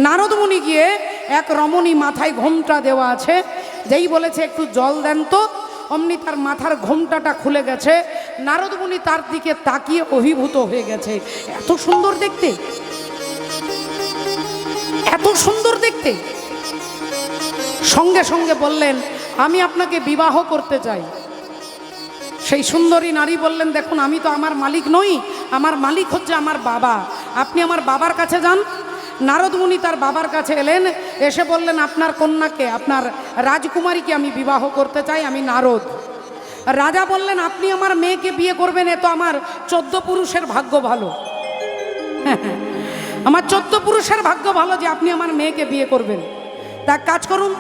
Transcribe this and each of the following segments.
নারদমুনি গিয়ে এক রমণী মাথায় ঘোমটা দেওয়া আছে, যেই বলেছে একটু জল দেন তো, অমনি তার মাথার ঘোমটাটা খুলে গেছে। নারদমুনি তার দিকে তাকিয়ে অভিভূত হয়ে গেছে। এত সুন্দর দেখতে, এত সুন্দর দেখতে। সঙ্গে সঙ্গে বললেন, আমি আপনাকে বিবাহ করতে চাই। সেই সুন্দরী নারী বললেন, দেখুন আমি তো আমার মালিক নই, আমার মালিক হচ্ছে আমার বাবা, আপনি আমার বাবার কাছে যান। নারদমুনি তার বাবার কাছে এলেন, এসে বললেন, আপনার কন্যাকে, আপনার রাজকুমারীকে আমি বিবাহ করতে চাই, আমি নারদ। রাজা বললেন, আপনি আমার মেয়েকে বিয়ে করবেন, এ তো আমার 14 পুরুষের ভাগ্য ভালো। আমার 14 পুরুষের ভাগ্য ভালো যে আপনি আমার মেয়েকে বিয়ে করবেন। তা কাজ করুন,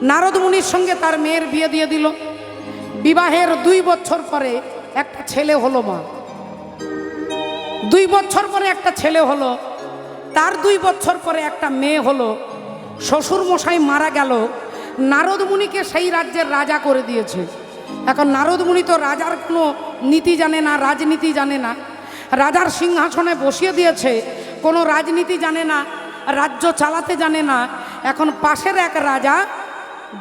নারদমুনির সঙ্গে তার মেয়ের বিয়ে দিয়ে দিল। বিবাহের 2 বছর পরে একটা ছেলে হলো মা। 2 বছর পরে একটা ছেলে হলো, তার 2 বছর পরে একটা মেয়ে হলো। শ্বশুর মশাই মারা গেল, নারদমুনিকে সেই রাজ্যের রাজা করে দিয়েছে। এখন নারদমুনি তো রাজার কোনো নীতি জানে না, রাজনীতি জানে না, রাজার সিংহাসনে বসিয়ে দিয়েছে, কোনো রাজনীতি জানে না, রাজ্য চালাতে জানে না। এখন পাশের এক রাজা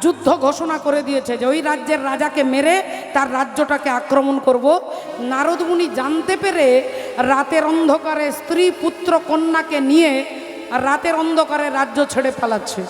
যুদ্ধ ঘোষণা করে দিয়েছে যে ওই রাজ্যের রাজাকে মেরে তার রাজ্যটাকে আক্রমণ করব। নারদমুনি জানতে পেরে রাতের অন্ধকারে স্ত্রী পুত্র কন্যাকে নিয়ে রাতের অন্ধকারে রাজ্য ছেড়ে পালাচ্ছে।